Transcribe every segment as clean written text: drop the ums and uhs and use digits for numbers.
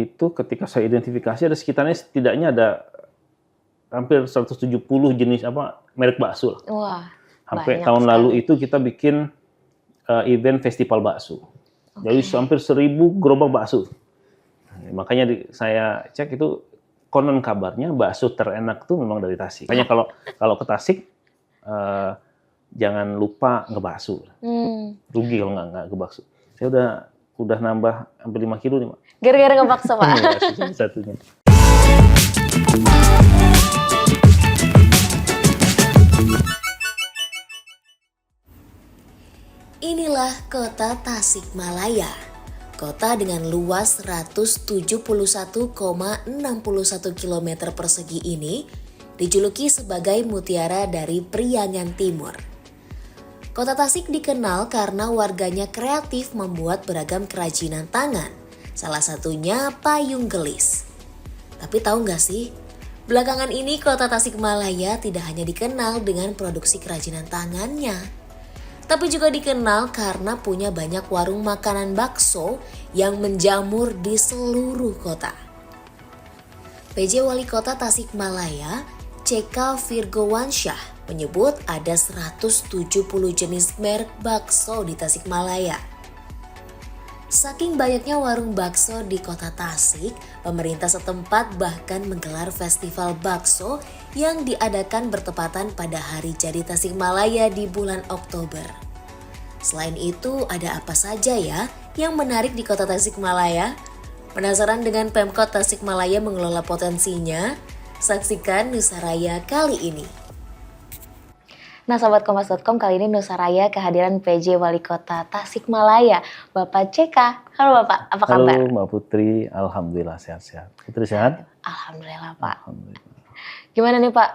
itu ketika saya identifikasi ada sekitarnya setidaknya ada hampir 170 jenis merek bakso. Wah, Sampai banyak tahun sekali. lalu itu kita bikin event festival bakso. Jadi hampir 1000 gerobak bakso. Makanya saya cek itu konon kabarnya bakso terenak tuh memang dari Tasik. Makanya kalau ke Tasik jangan lupa ngebakso. Rugi kalau nggak ngebakso. Saya udah nambah hampir 5 kilo nih, Pak. Gara-gara ngebakso, Pak. Satunya. Inilah kota Tasikmalaya. Kota dengan luas 171,61 km persegi ini dijuluki sebagai mutiara dari Priangan Timur. Kota Tasik dikenal karena warganya kreatif membuat beragam kerajinan tangan, salah satunya payung gelis. Tapi tahu nggak sih, belakangan ini kota Tasikmalaya tidak hanya dikenal dengan produksi kerajinan tangannya, tapi juga dikenal karena punya banyak warung makanan bakso yang menjamur di seluruh kota. PJ Wali Kota Tasikmalaya, C.K. Virgowansyah, menyebut ada 170 jenis merek bakso di Tasikmalaya. Saking banyaknya warung bakso di kota Tasik, pemerintah setempat bahkan menggelar festival bakso yang diadakan bertepatan pada Hari Jadi Tasikmalaya di bulan Oktober. Selain itu, ada apa saja ya yang menarik di kota Tasikmalaya? Penasaran dengan Pemkot Tasikmalaya mengelola potensinya? Saksikan Nusaraya kali ini. Nah, Sobat Kompas.com, kali ini Nusaraya kehadiran PJ Wali Kota Tasikmalaya, Bapak CK. Halo Bapak, apa kabar? Halo Mbak Putri, alhamdulillah sehat-sehat. Putri sehat? Alhamdulillah Pak. Alhamdulillah. Gimana nih Pak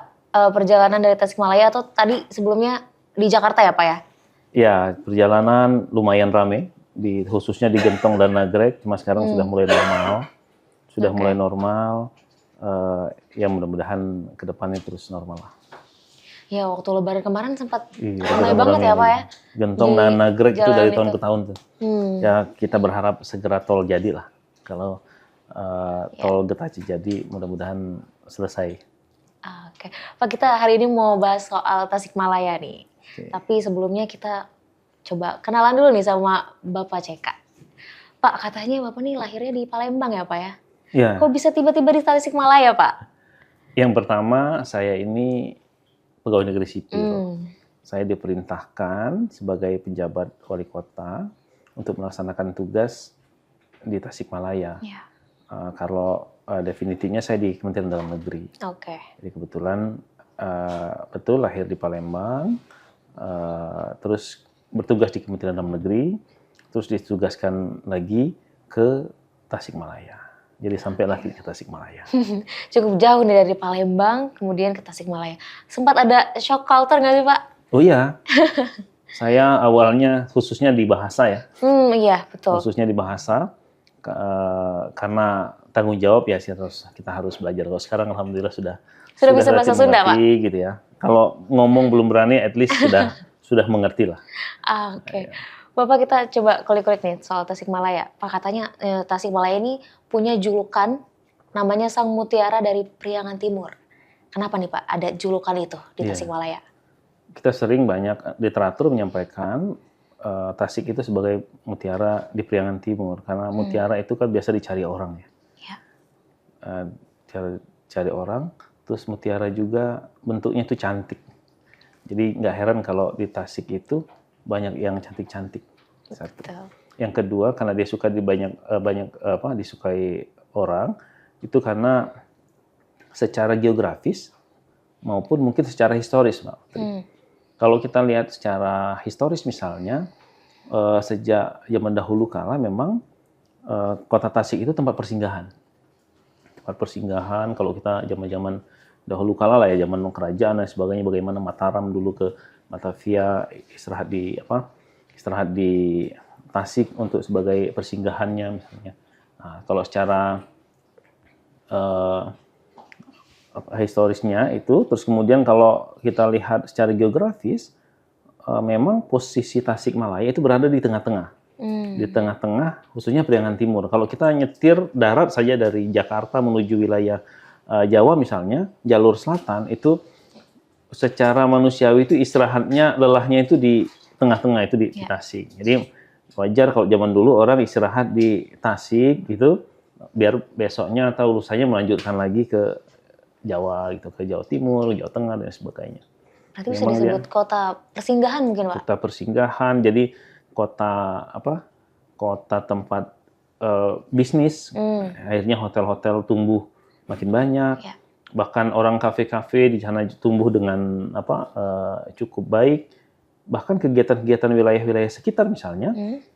perjalanan dari Tasikmalaya atau tadi sebelumnya di Jakarta ya Pak ya? Ya, perjalanan lumayan rame, khususnya di Gentong dan Nagrek, cuma sekarang sudah mulai normal. Mulai normal, ya mudah-mudahan ke depannya terus normal lah. Ya, waktu Lebaran kemarin sempat ramai banget ya Pak ya? Gentong dan Nagrek itu dari tahun itu. ke tahun tuh. Ya, kita berharap segera tol jadi lah. Kalau tol Getaci jadi, mudah-mudahan selesai. Oke. Pak, kita hari ini mau bahas soal Tasikmalaya nih. Oke. Tapi sebelumnya kita coba kenalan dulu nih sama Bapak CK. Pak, katanya Bapak nih lahirnya di Palembang ya Pak ya? Ya. Kok bisa tiba-tiba di Tasikmalaya Pak? Yang pertama, saya ini pegawai negeri sipil. Saya diperintahkan sebagai penjabat wali kota untuk melaksanakan tugas di Tasikmalaya. Ya. Kalau definitifnya saya di Kementerian Dalam Negeri. Oke. Jadi kebetulan betul lahir di Palembang, terus bertugas di Kementerian Dalam Negeri, terus ditugaskan lagi ke Tasikmalaya. Jadi sampailah ke Tasikmalaya. Cukup jauh nih dari Palembang, kemudian ke Tasikmalaya. Sempat ada shock culture nggak sih Pak? Oh iya, saya awalnya khususnya di bahasa ya. Iya betul. Khususnya di bahasa, karena tanggung jawab ya kita harus belajar. Kalau sekarang alhamdulillah sudah bisa bahasa Sunda Pak? Gitu ya. Kalau ngomong belum berani, at least sudah mengerti lah. Oke. Bapak kita coba kulik-kulik nih soal Tasikmalaya. Pak katanya Tasikmalaya ini punya julukan namanya Sang Mutiara dari Priangan Timur. Kenapa nih Pak ada julukan itu di Tasikmalaya? Kita sering banyak literatur menyampaikan Tasik itu sebagai mutiara di Priangan Timur. Karena mutiara itu kan biasa dicari orang ya. Cari orang, terus mutiara juga bentuknya itu cantik. Jadi nggak heran kalau di Tasik itu banyak yang cantik-cantik. Satu. Yang kedua, karena dia suka disukai orang, itu karena secara geografis maupun mungkin secara historis, Mbak. Kalau kita lihat secara historis misalnya, sejak zaman dahulu kala memang kota Tasik itu tempat persinggahan. Tempat persinggahan kalau kita zaman-zaman dahulu kala lah ya, zaman kerajaan dan sebagainya, bagaimana Mataram dulu ke Batavia istirahat di Tasik untuk sebagai persinggahannya misalnya. Nah, kalau secara historisnya itu, terus kemudian kalau kita lihat secara geografis, memang posisi Tasikmalaya itu berada di tengah-tengah. Di tengah-tengah, khususnya Priangan Timur. Kalau kita nyetir darat saja dari Jakarta menuju wilayah Jawa misalnya, jalur selatan itu secara manusiawi itu istirahatnya, lelahnya itu di tengah-tengah itu di Tasik. Jadi wajar kalau zaman dulu orang istirahat di Tasik gitu, biar besoknya atau lusanya melanjutkan lagi ke Jawa gitu, ke Jawa Timur, Jawa Tengah dan sebagainya. Berarti bisa disebut kota persinggahan mungkin, Pak? Kota persinggahan, jadi kota kota tempat bisnis. Akhirnya hotel-hotel tumbuh makin banyak. Bahkan orang kafe-kafe di sana tumbuh dengan cukup baik. Bahkan kegiatan-kegiatan wilayah-wilayah sekitar misalnya,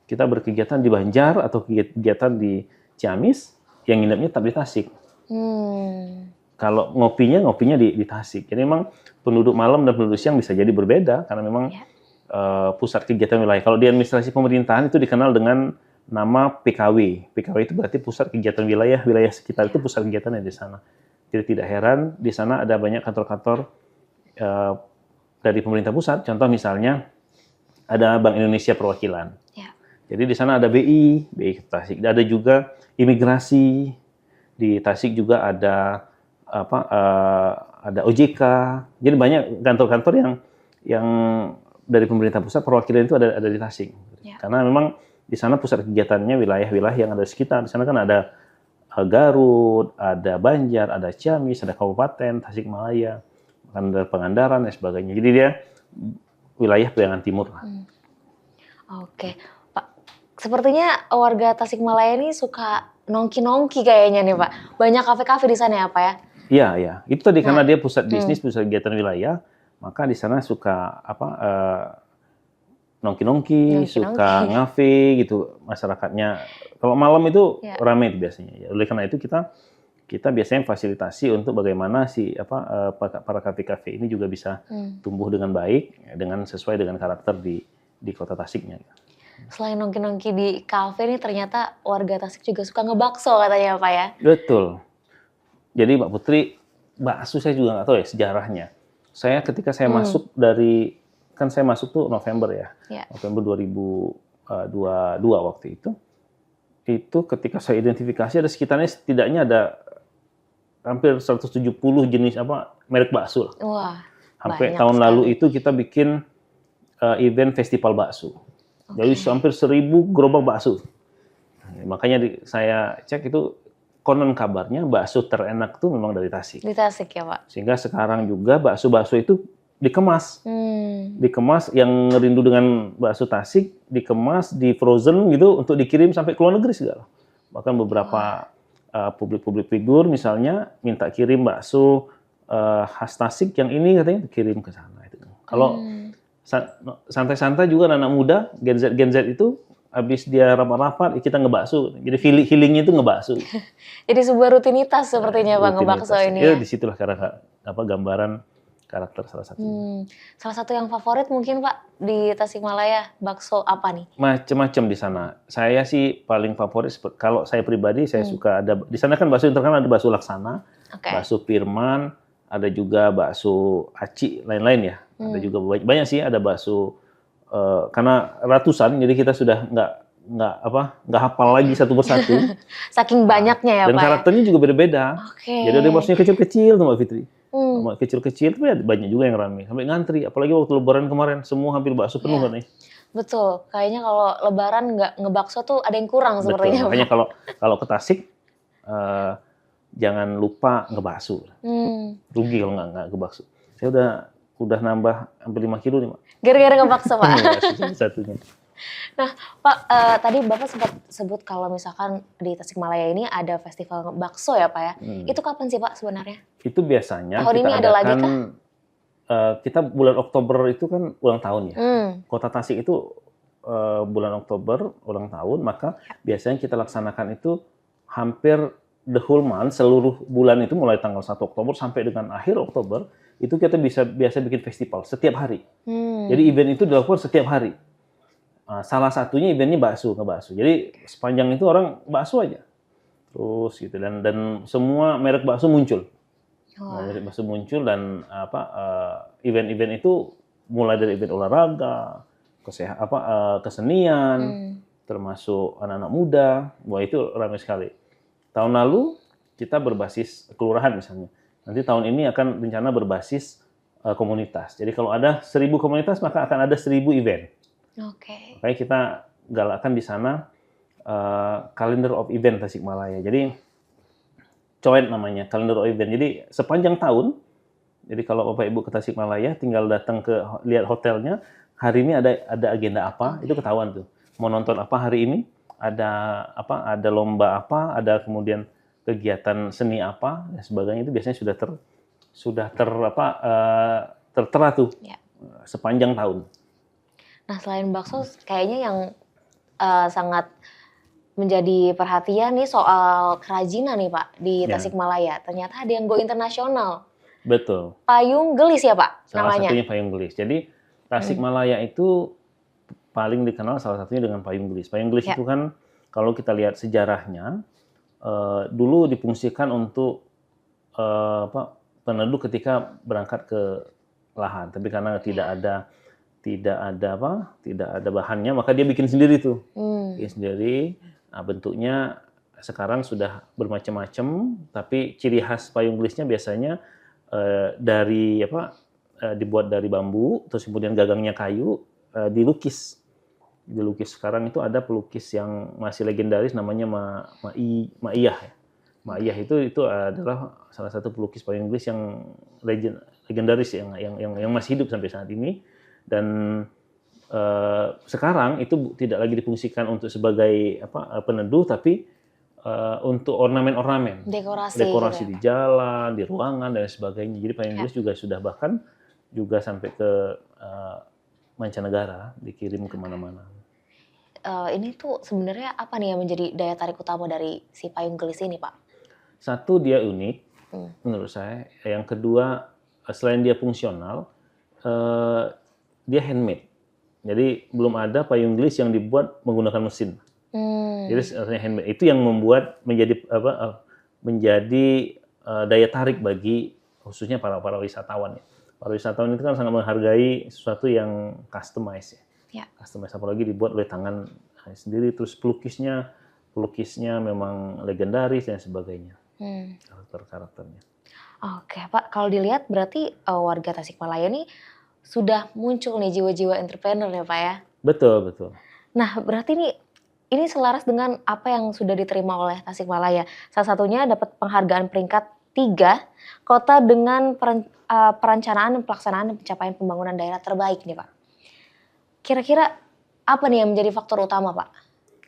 kita berkegiatan di Banjar atau kegiatan di Ciamis yang nginepnya tetap di Tasik. Kalau ngopinya di Tasik. Jadi memang penduduk malam dan penduduk siang bisa jadi berbeda karena memang pusat kegiatan wilayah. Kalau di administrasi pemerintahan itu dikenal dengan nama PKW. PKW itu berarti pusat kegiatan wilayah, wilayah sekitar itu pusat kegiatannya di sana. Jadi tidak heran di sana ada banyak kantor-kantor dari pemerintah pusat. Contoh misalnya ada Bank Indonesia perwakilan. Jadi di sana ada BI Tasik. Ada juga imigrasi di Tasik juga ada ada OJK. Jadi banyak kantor-kantor yang dari pemerintah pusat perwakilan itu ada di Tasik. Karena memang di sana pusat kegiatannya wilayah-wilayah yang ada di sekitar. Di sana kan ada Garut, ada Banjar, ada Ciamis, ada Kabupaten Tasikmalaya, ada Pangandaran dan sebagainya. Jadi dia wilayah Priangan Timur. Oke, Pak. Sepertinya warga Tasikmalaya ini suka nongki-nongki kayaknya nih, Pak. Banyak kafe-kafe di sana ya, Pak ya? Iya. Itu tadi karena dia pusat bisnis, pusat kegiatan wilayah, maka di sana suka nongki-nongki, suka ngafe gitu masyarakatnya. Kalau malam itu ramai biasanya. Oleh karena itu kita biasanya fasilitasi untuk bagaimana para kafe-kafe ini juga bisa tumbuh dengan baik, dengan sesuai dengan karakter di kota Tasiknya. Selain nongki-nongki di kafe ini ternyata warga Tasik juga suka ngebakso katanya Pak ya? Betul. Jadi Mbak Putri, bakso saya juga nggak tahu ya sejarahnya. Ketika saya masuk kan saya masuk tuh November ya. November 2022 waktu itu. Itu ketika saya identifikasi ada sekitarnya setidaknya ada hampir 170 jenis merek bakso. Wah, sampai tahun lalu itu kita bikin event festival bakso. Jadi hampir 1000 gerobak bakso. Makanya saya cek itu konon kabarnya bakso terenak tuh memang dari Tasik. Di Tasik ya Pak. Sehingga sekarang juga bakso-bakso itu dikemas. Dikemas yang ngerindu dengan bakso Tasik, dikemas, di frozen gitu untuk dikirim sampai ke luar negeri segala. Bahkan beberapa publik-publik figur misalnya minta kirim bakso khas Tasik yang ini katanya dikirim ke sana. Kalau santai-santai juga anak muda, Gen Z itu habis dia rapat-rapat kita ngebakso. Jadi healingnya itu ngebakso. Jadi sebuah rutinitas sepertinya Pak ngebakso ini. Ya disitulah gambaran karakter salah satu. Salah satu yang favorit mungkin Pak di Tasikmalaya, bakso apa nih? Macam-macam di sana. Saya sih paling favorit kalau saya pribadi saya suka ada di sana kan bakso yang terkenal ada bakso Laksana, bakso Firman, ada juga bakso Aci lain-lain ya. Ada juga banyak sih ada bakso karena ratusan jadi kita sudah nggak hafal lagi satu persatu. Saking banyaknya ya Pak. Dan karakternya juga beda-beda. Jadi ada baksonya kecil-kecil tuh Mbak Fitri. Kecil-kecil tapi banyak juga yang ramai sampai ngantri. Apalagi waktu Lebaran kemarin semua hampir bakso penuh kan nih. Betul. Kayaknya kalau Lebaran nggak ngebakso tuh ada yang kurang sepertinya. Betul. Makanya kalau ke Tasik jangan lupa ngebakso. Rugi kalau nggak ngebakso. Saya udah nambah hampir 5 kilo nih Pak. Gara-gara ngebakso Pak. Satunya. Nah Pak, tadi Bapak sempat sebut kalau misalkan di Tasikmalaya ini ada festival bakso ya Pak ya. Itu kapan sih Pak sebenarnya? Itu biasanya tahun kita ini ada lagi kah? Kita bulan Oktober itu kan ulang tahun ya. Kota Tasik itu bulan Oktober ulang tahun, maka biasanya kita laksanakan itu hampir the whole month, seluruh bulan itu mulai tanggal 1 Oktober sampai dengan akhir Oktober, itu kita biasa bikin festival setiap hari. Jadi event itu dilakukan setiap hari. Salah satunya eventnya ngebakso. Jadi sepanjang itu orang bakso aja. Terus gitu dan semua merek bakso muncul. Merek bakso muncul dan event-event itu mulai dari event olahraga, kesenian, termasuk anak-anak muda. Wah, itu ramai sekali. Tahun lalu kita berbasis kelurahan misalnya. Nanti tahun ini akan rencana berbasis komunitas. Jadi kalau ada 1.000 komunitas, maka akan ada 1.000 event. Oke. Makanya kita galakkan di sana Calendar of Event Tasikmalaya. Jadi COET namanya, Calendar of Event. Jadi sepanjang tahun, jadi kalau Bapak Ibu ke Tasikmalaya, tinggal datang ke lihat hotelnya, hari ini ada agenda apa, itu ketahuan tuh. Mau nonton apa hari ini, ada lomba apa, ada kemudian kegiatan seni apa, dan sebagainya, itu biasanya tertera tuh sepanjang tahun. Nah, selain bakso, kayaknya yang sangat menjadi perhatian nih soal kerajinan nih Pak di Tasikmalaya. Ternyata ada yang go internasional. Betul. Payung gelis ya Pak namanya? Salah satunya payung gelis. Jadi Tasikmalaya itu paling dikenal salah satunya dengan payung gelis. Payung gelis itu kan kalau kita lihat sejarahnya, dulu difungsikan untuk peneduh ketika berangkat ke lahan. Tapi karena tidak ada bahannya, maka dia bikin sendiri tuh. Bikin sendiri. Nah, bentuknya sekarang sudah bermacam-macam, tapi ciri khas payung gelisnya biasanya dibuat dari bambu, terus kemudian gagangnya kayu, dilukis. Sekarang itu ada pelukis yang masih legendaris namanya Ma'iyah. Ma'iyah itu adalah salah satu pelukis payung gelis yang legendaris yang masih hidup sampai saat ini. Dan sekarang itu tidak lagi difungsikan untuk sebagai peneduh, tapi untuk ornamen-ornamen, dekorasi di jalan, di ruangan dan sebagainya. Jadi payung gelis juga sudah bahkan juga sampai ke mancanegara, dikirim kemana-mana. Ini tuh sebenarnya apa nih yang menjadi daya tarik utama dari si payung gelis ini Pak? Satu, dia unik menurut saya. Yang kedua, selain dia fungsional, dia handmade. Jadi belum ada payung gelis yang dibuat menggunakan mesin. Jadi artinya handmade itu yang membuat menjadi daya tarik bagi khususnya para wisatawan. Para wisatawan itu kan sangat menghargai sesuatu yang customized ya. Customized, apalagi dibuat oleh tangan sendiri, terus pelukisnya memang legendaris dan sebagainya. Karakternya. Oke Pak, kalau dilihat berarti warga Tasikmalaya nih sudah muncul nih jiwa-jiwa entrepreneur ya Pak ya? Betul. Nah berarti ini selaras dengan apa yang sudah diterima oleh Tasikmalaya. Salah satunya dapat penghargaan peringkat 3 kota dengan perencanaan, pelaksanaan, dan pencapaian pembangunan daerah terbaik nih Pak. Kira-kira apa nih yang menjadi faktor utama Pak?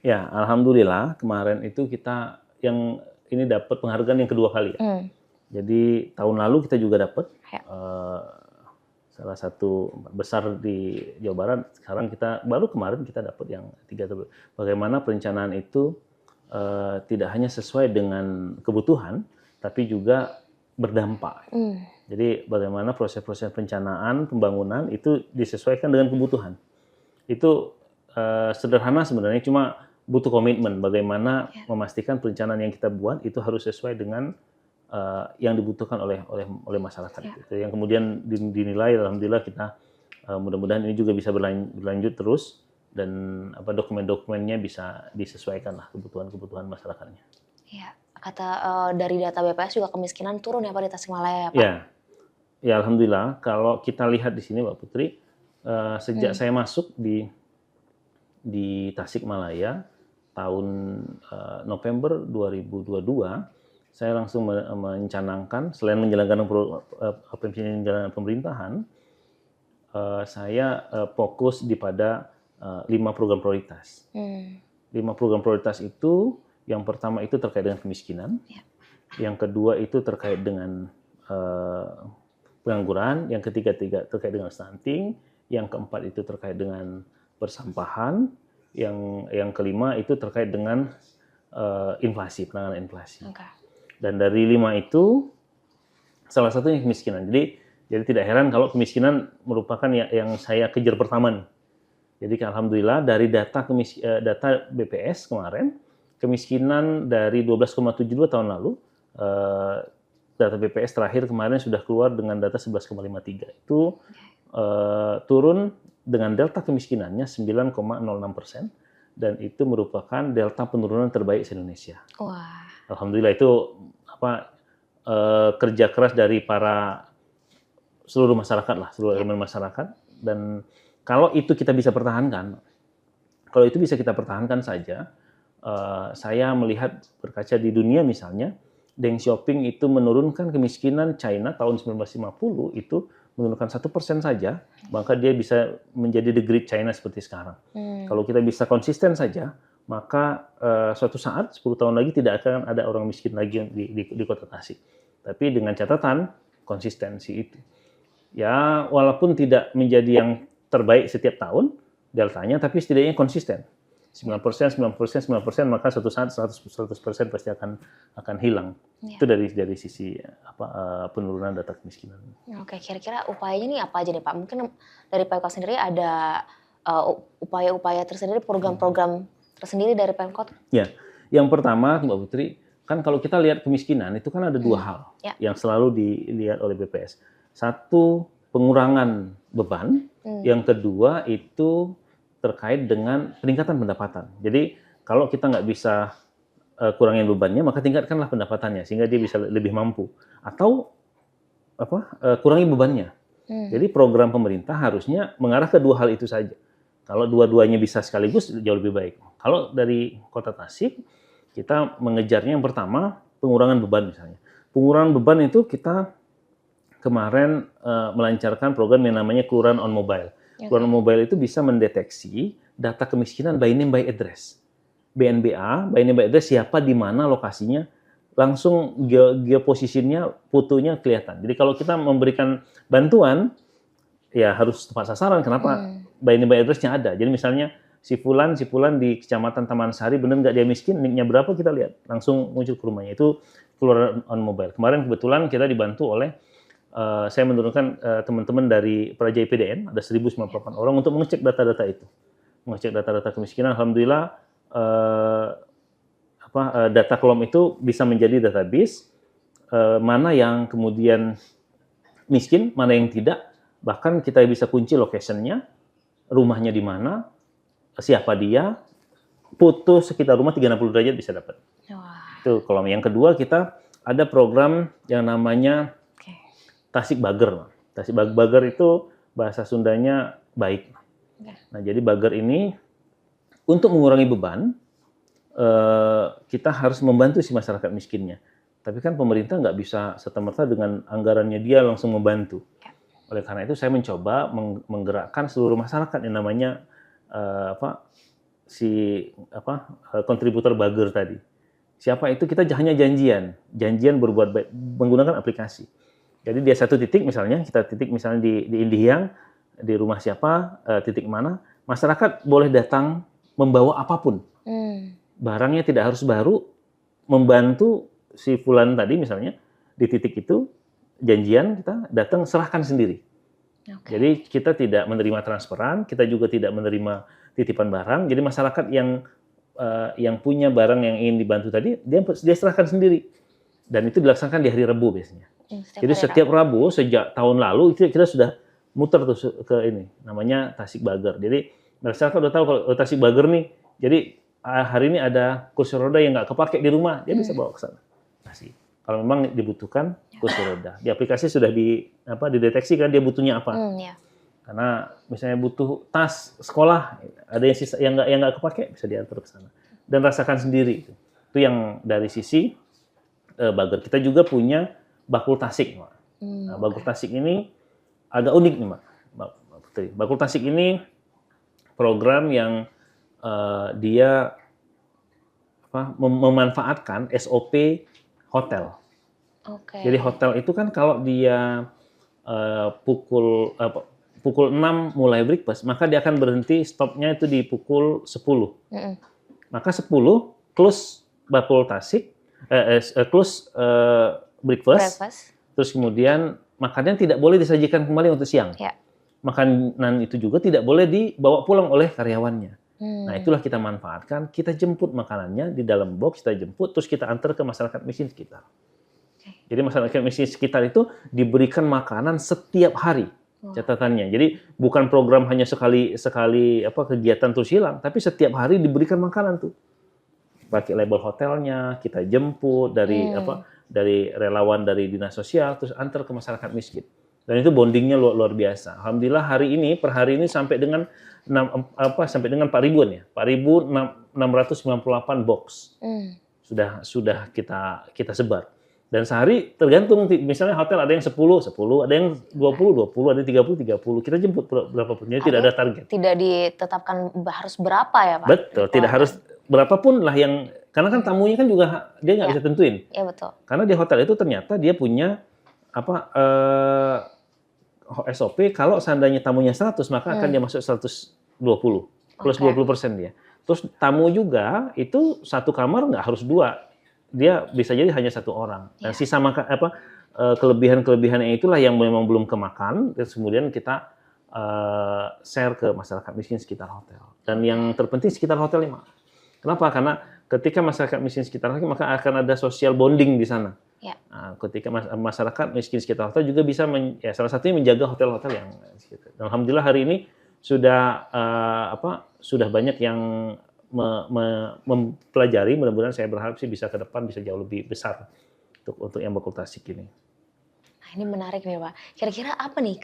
Ya, alhamdulillah kemarin itu kita yang ini dapat penghargaan yang kedua kali ya. Jadi tahun lalu kita juga dapat salah satu besar di Jawa Barat. Sekarang baru kemarin kita dapat yang 3. Bagaimana perencanaan itu tidak hanya sesuai dengan kebutuhan, tapi juga berdampak. Jadi bagaimana proses-proses perencanaan pembangunan itu disesuaikan dengan kebutuhan. Itu sederhana sebenarnya, cuma butuh komitmen. Bagaimana memastikan perencanaan yang kita buat itu harus sesuai dengan yang dibutuhkan oleh masyarakat. Gitu. Yang kemudian dinilai, alhamdulillah kita mudah-mudahan ini juga bisa berlanjut terus dan dokumen-dokumennya bisa disesuaikan lah kebutuhan masyarakatnya. Iya, kata dari data BPS juga kemiskinan turun ya Pak di Tasikmalaya ya Pak? Ya alhamdulillah. Kalau kita lihat di sini Mbak Putri, sejak saya masuk di Tasikmalaya tahun November 2022, saya langsung mencanangkan, selain menjalankan pemerintahan, saya fokus pada 5 program prioritas. 5 program prioritas itu, yang pertama itu terkait dengan kemiskinan, yang kedua itu terkait dengan pengangguran, yang ketiga terkait dengan stunting, yang keempat itu terkait dengan persampahan, yang kelima itu terkait dengan inflasi, penanganan inflasi. Dan dari 5 itu, salah satunya kemiskinan. Jadi tidak heran kalau kemiskinan merupakan yang saya kejar pertama nih. Jadi alhamdulillah dari data BPS kemarin, kemiskinan dari 12,72 tahun lalu, data BPS terakhir kemarin sudah keluar dengan data 11,53. Itu turun dengan delta kemiskinannya 9,06%. dan itu merupakan delta penurunan terbaik se-Indonesia. Wah. Alhamdulillah itu kerja keras dari seluruh masyarakat lah, seluruh elemen masyarakat. Dan kalau itu kita bisa pertahankan, saja, saya melihat berkaca di dunia misalnya, Deng Xiaoping itu menurunkan kemiskinan China tahun 1950 itu menurunkan 1% saja, maka dia bisa menjadi the great China seperti sekarang. Kalau kita bisa konsisten saja, maka suatu saat 10 tahun lagi tidak akan ada orang miskin lagi di Kota Tasik. Tapi dengan catatan konsistensi itu. Ya, walaupun tidak menjadi yang terbaik setiap tahun deltanya, tapi setidaknya konsisten. 9%, maka suatu saat 100% pasti akan hilang. Ya. Itu dari sisi penurunan data kemiskinan. Oke, kira-kira upayanya nih apa aja nih Pak? Mungkin dari Pemkot sendiri ada upaya-upaya tersendiri, program-program tersendiri dari Pemkot? Ya, yang pertama Mbak Putri, kan kalau kita lihat kemiskinan itu kan ada dua hal yang selalu dilihat oleh BPS. Satu, pengurangan beban. Yang kedua itu terkait dengan peningkatan pendapatan. Jadi kalau kita nggak bisa kurangin bebannya, maka tingkatkanlah pendapatannya sehingga dia bisa lebih mampu. Atau kurangi bebannya. Jadi program pemerintah harusnya mengarah ke dua hal itu saja. Kalau dua-duanya bisa sekaligus jauh lebih baik. Kalau dari Kota Tasik, kita mengejarnya yang pertama pengurangan beban misalnya. Pengurangan beban itu kita kemarin melancarkan program yang namanya Kelurahan on Mobile. Kelurahan Mobile itu bisa mendeteksi data kemiskinan by name by address. BNBA, by name by address, siapa di mana lokasinya, langsung geoposisinya, fotonya kelihatan. Jadi kalau kita memberikan bantuan, ya harus tepat sasaran. Kenapa? By name by address-nya ada. Jadi misalnya si Fulan di Kecamatan Taman Sari, benar nggak dia miskin, nicknya berapa kita lihat, langsung muncul ke rumahnya. Itu Kelurahan on Mobile. Kemarin kebetulan kita dibantu oleh saya menurunkan teman-teman dari Praja IPDN, ada 1.098 orang untuk mengecek data-data itu. Mengecek data-data kemiskinan, alhamdulillah data kolom itu bisa menjadi database mana yang kemudian miskin, mana yang tidak. Bahkan kita bisa kunci location-nya, rumahnya di mana, siapa dia, foto sekitar rumah 360 derajat bisa dapat. Itu kolom. Yang kedua, kita ada program yang namanya Tasik Bager. Tasik Bager itu bahasa Sundanya baik. Nah, jadi bager ini untuk mengurangi beban, kita harus membantu si masyarakat miskinnya. Tapi kan pemerintah nggak bisa serta-merta dengan anggarannya dia langsung membantu. Oleh karena itu saya mencoba menggerakkan seluruh masyarakat yang namanya kontributor bager tadi. Siapa itu? Kita hanya janjian berbuat baik menggunakan aplikasi. Jadi dia satu titik misalnya, kita titik misalnya di Indihiyang, di rumah siapa, titik mana, masyarakat boleh datang membawa apapun. Barangnya tidak harus baru, membantu si Fulan tadi misalnya, di titik itu, janjian kita datang serahkan sendiri. Jadi kita tidak menerima transferan, kita juga tidak menerima titipan barang, jadi masyarakat yang punya barang yang ingin dibantu tadi, dia serahkan sendiri. Dan itu dilaksanakan di hari Rabu biasanya. Jadi setiap Rabu sejak tahun lalu itu kita sudah muter tuh ke ini namanya Tasik Bager. Jadi masyarakat udah tahu kalau Tasik Bager nih. Jadi hari ini ada kursi roda yang nggak kepake di rumah, dia bisa bawa ke sana. Kalau memang dibutuhkan kursi roda. Di aplikasi sudah dideteksi kan dia butuhnya apa. Karena misalnya butuh tas sekolah, ada yang sisa yang nggak kepake bisa diantar ke sana. Dan rasakan sendiri itu. Itu yang dari sisi Bager. Kita juga punya Bakul Tasik, Mbak. Nah, Bakul Tasik ini agak unik nih, Mbak Putri. Bakul Tasik ini program yang dia memanfaatkan SOP hotel. Jadi hotel itu kan kalau dia pukul 6 mulai breakfast, maka dia akan berhenti stopnya itu di pukul 10. Maka 10 close Bakul Tasik, close breakfast, terus kemudian makanan tidak boleh disajikan kembali untuk siang. Makanan itu juga tidak boleh dibawa pulang oleh karyawannya. Nah, itulah kita manfaatkan, kita jemput makanannya di dalam box, kita jemput, terus kita antar ke masyarakat miskin sekitar. Jadi masyarakat miskin sekitar itu diberikan makanan setiap hari. catatannya. Jadi bukan program hanya sekali kegiatan terus hilang, tapi setiap hari diberikan makanan tuh. Pakai label hotelnya, kita jemput dari dari relawan dari dinas sosial, terus antar ke masyarakat miskin. Dan itu bondingnya luar biasa. Alhamdulillah per hari ini sampai dengan 4.000-an ya, 4.698 box sudah kita sebar. Dan sehari tergantung, misalnya hotel ada yang 10, ada yang 20, ada yang 30. Kita jemput berapapun, jadi tidak ada target. Tidak ditetapkan harus berapa ya Pak? Betul, tidak harus berapapun lah yang, karena kan tamunya kan juga dia nggak bisa tentuin. Iya betul. Karena di hotel itu ternyata dia punya SOP, kalau seandainya tamunya 100, maka akan dia masuk 120, plus 20% dia. Terus tamu juga itu satu kamar nggak harus 2. Dia bisa jadi hanya 1 orang. Dan sisa kelebihan-kelebihannya itulah yang memang belum kemakan, terus kemudian kita share ke masyarakat miskin sekitar hotel. Dan yang terpenting sekitar hotel ini, kenapa? Karena ketika masyarakat miskin sekitar hotel, maka akan ada social bonding di sana. Ya. Nah, ketika masyarakat miskin sekitar hotel juga bisa salah satunya menjaga hotel-hotel yang sekitar. Dan alhamdulillah hari ini sudah banyak yang mempelajari, mudah-mudahan saya berharap sih bisa ke depan bisa jauh lebih besar untuk yang bakul tasik ini. Nah ini menarik nih Pak. Kira-kira apa nih,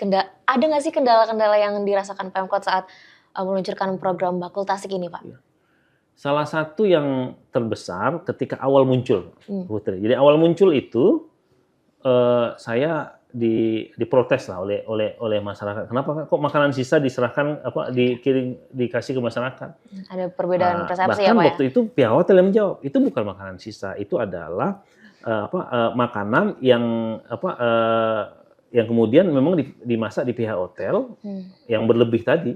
ada nggak sih kendala-kendala yang dirasakan Pemkot saat meluncurkan program bakul tasik ini Pak? Salah satu yang terbesar ketika awal muncul, Putri. Jadi awal muncul itu saya diprotes lah oleh masyarakat. Kenapa kok makanan sisa diserahkan dikasih ke masyarakat? Ada perbedaan persepsi ya Pak. Bahkan waktu itu pihak hotel yang menjawab, itu bukan makanan sisa, itu adalah makanan yang kemudian memang dimasak di pihak hotel yang berlebih tadi.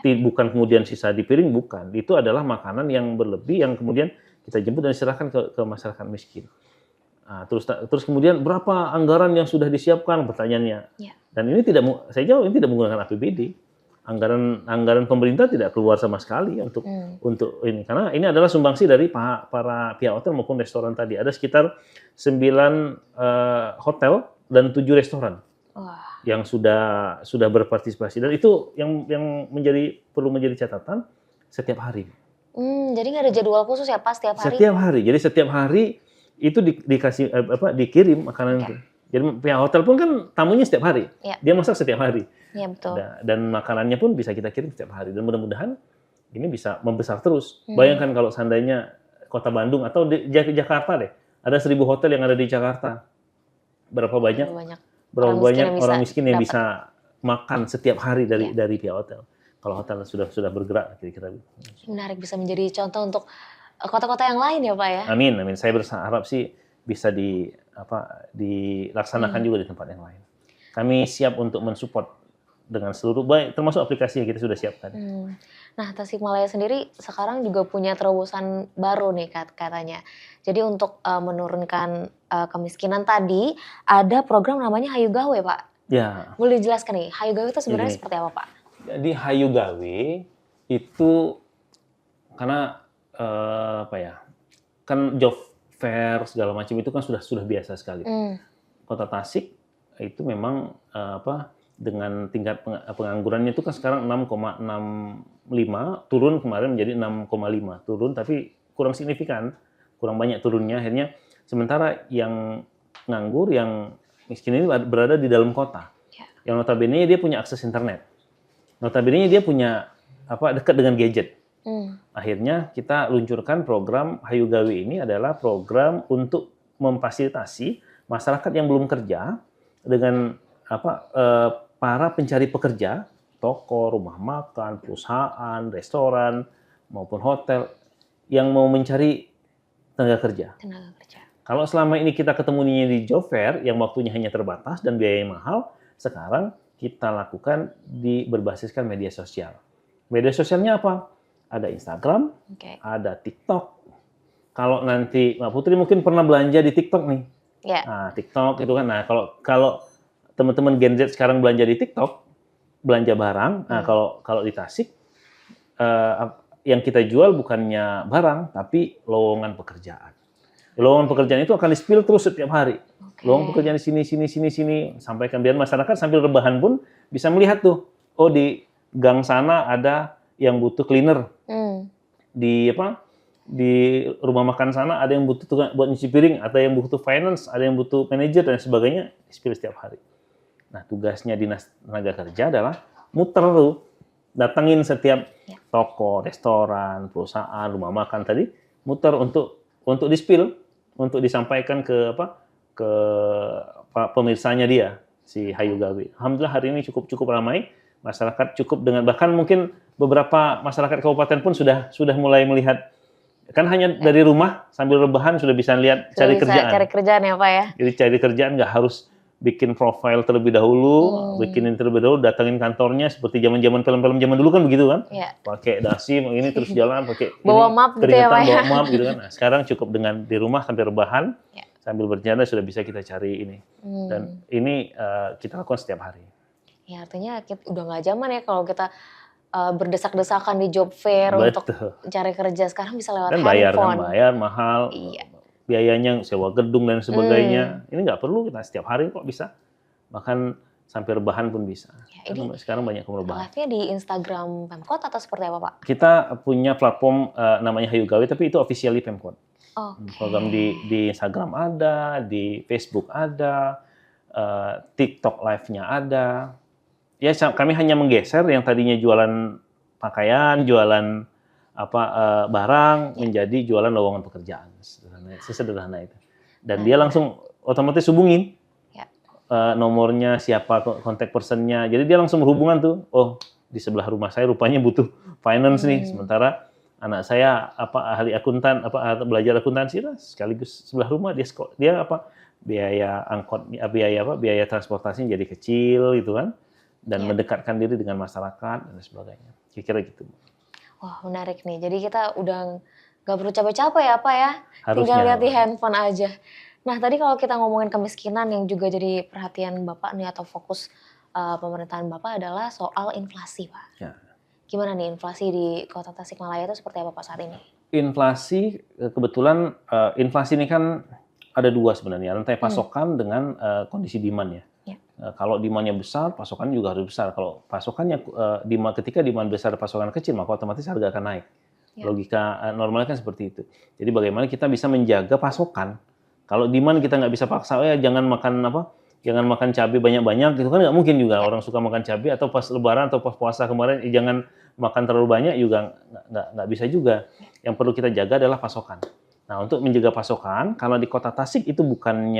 Bukan kemudian sisa di piring, bukan. Itu adalah makanan yang berlebih yang kemudian kita jemput dan diserahkan ke masyarakat miskin. Nah, terus kemudian berapa anggaran yang sudah disiapkan, pertanyaannya. Dan ini saya jawab, ini tidak menggunakan APBD. Anggaran pemerintah tidak keluar sama sekali untuk ini, karena ini adalah sumbangsi dari para pihak hotel maupun restoran tadi. Ada sekitar 9 hotel dan 7 restoran yang sudah berpartisipasi, dan itu yang perlu menjadi catatan setiap hari. Jadi nggak ada jadwal khusus ya Pak setiap hari? Setiap hari. Jadi setiap hari itu dikirim makanan itu. Jadi pihak hotel pun kan tamunya setiap hari. Dia masak setiap hari. Iya betul. Dan makanannya pun bisa kita kirim setiap hari. Dan mudah-mudahan ini bisa membesar terus. Bayangkan kalau seandainya Kota Bandung atau di Jakarta deh, ada 1.000 hotel yang ada di Jakarta. Berapa banyak orang miskin yang bisa makan setiap hari dari pihak hotel. Kalau hotel sudah bergerak kira-kira. Menarik, bisa menjadi contoh untuk kota-kota yang lain ya Pak ya? Amin. Saya berharap sih bisa dilaksanakan juga di tempat yang lain. Kami siap untuk mensupport dengan seluruh, termasuk aplikasi yang kita sudah siapkan. Nah, Tasikmalaya sendiri sekarang juga punya terobosan baru nih katanya. Jadi untuk menurunkan kemiskinan tadi, ada program namanya Hayu Gawe Pak. Ya. Boleh dijelaskan nih, Hayu Gawe itu sebenarnya seperti apa Pak? Jadi Hayu Gawe itu karena kan job fair segala macam itu kan sudah biasa sekali. Kota Tasik itu memang dengan tingkat penganggurannya itu kan sekarang 6,65, turun kemarin menjadi 6,5, turun tapi kurang signifikan, kurang banyak turunnya. Akhirnya sementara yang nganggur, yang miskin ini berada di dalam kota. Yang notabene dia punya akses internet. Notabene dia punya dekat dengan gadget. Akhirnya kita luncurkan program Hayu Gawe. Ini adalah program untuk memfasilitasi masyarakat yang belum kerja dengan para pencari pekerja, toko, rumah makan, perusahaan, restoran maupun hotel yang mau mencari tenaga kerja. Kalau selama ini kita ketemunya di job fair yang waktunya hanya terbatas dan biayanya mahal, sekarang kita lakukan berbasiskan media sosial. Media sosialnya apa? Ada Instagram, ada TikTok. Kalau nanti Mbak Putri mungkin pernah belanja di TikTok nih. Nah, TikTok itu kan. Nah, kalau teman-teman Gen Z sekarang belanja di TikTok, belanja barang. Nah, kalau di Tasik yang kita jual bukannya barang, tapi lowongan pekerjaan. Lowongan pekerjaan itu akan di-spill terus setiap hari. Lowongan pekerjaan di sini, sampaikan biar masyarakat sambil rebahan pun bisa melihat tuh, oh di gang sana ada yang butuh cleaner, di rumah makan sana ada yang butuh tukang buat nyuci piring, ada yang butuh finance, ada yang butuh manajer dan sebagainya, di-spill setiap hari. Nah, tugasnya Dinas Tenaga Kerja adalah muter tuh, datengin setiap toko, restoran, perusahaan, rumah makan tadi, muter untuk di-spill, untuk disampaikan ke pemirsanya dia, si Hayu Gawe. Alhamdulillah hari ini cukup ramai, masyarakat cukup dengan, bahkan mungkin beberapa masyarakat kabupaten pun sudah mulai melihat, kan hanya dari rumah sambil rebahan sudah bisa lihat cari kerjaan ya Pak ya. Jadi cari kerjaan nggak harus bikin profile terlebih dahulu, bikinin terlebih dahulu, datangin kantornya seperti zaman-zaman film-film zaman dulu kan begitu kan, pakai dasi ini terus jalan pakai bawa map gitu ya Pak ya. Bawa map gitu kan. Nah, sekarang cukup dengan di rumah sambil rebahan, sambil berjalan sudah bisa kita cari ini, dan ini kita lakukan setiap hari. Ya artinya udah nggak zaman ya kalau kita berdesak-desakan di job fair untuk cari kerja, sekarang bisa lewat handphone. Bayar mahal, biayanya sewa gedung dan sebagainya. Ini nggak perlu, kita setiap hari kok bisa, bahkan sampai rebahan pun bisa. Ya, ini sekarang banyak yang rebahan. Live-nya di Instagram Pemkot atau seperti apa Pak? Kita punya platform namanya Hayu Gawe, tapi itu officially Pemkot. Program di Instagram ada, di Facebook ada, TikTok live-nya ada. Ya kami hanya menggeser yang tadinya jualan pakaian, jualan barang menjadi jualan lowongan pekerjaan. Sesederhana itu. Dan dia langsung otomatis hubungin nomornya, siapa kontak personnya. Jadi dia langsung berhubungan tuh. Oh, di sebelah rumah saya rupanya butuh finance nih. Sementara anak saya ahli akuntan, belajar akuntansi lah, sekaligus sebelah rumah dia biaya angkot, biaya transportasinya jadi kecil gitu kan. Dan mendekatkan diri dengan masyarakat dan sebagainya. Kira-kira gitu. Wah, menarik nih. Jadi kita udah nggak perlu capek-capek ya Pak ya. Harusnya. Tinggal lihat di handphone aja. Nah, tadi kalau kita ngomongin kemiskinan yang juga jadi perhatian Bapak nih atau fokus pemerintahan Bapak adalah soal inflasi, Pak. Ya. Gimana nih inflasi di Kota Tasikmalaya itu seperti apa Pak saat ini? Inflasi, kebetulan inflasi ini kan ada dua sebenarnya, rantai pasokan dengan kondisi demand ya. Kalau demand-nya besar, pasokan juga harus besar. Kalau pasokannya ketika demand besar, pasokan kecil, maka otomatis harga akan naik. Logika normalnya kan seperti itu. Jadi bagaimana kita bisa menjaga pasokan? Kalau demand kita nggak bisa paksa, jangan makan cabai banyak-banyak, itu kan nggak mungkin juga. Orang suka makan cabai, atau pas Lebaran atau pas puasa kemarin, jangan makan terlalu banyak juga nggak bisa juga. Yang perlu kita jaga adalah pasokan. Nah, untuk menjaga pasokan, kalau di Kota Tasik itu bukan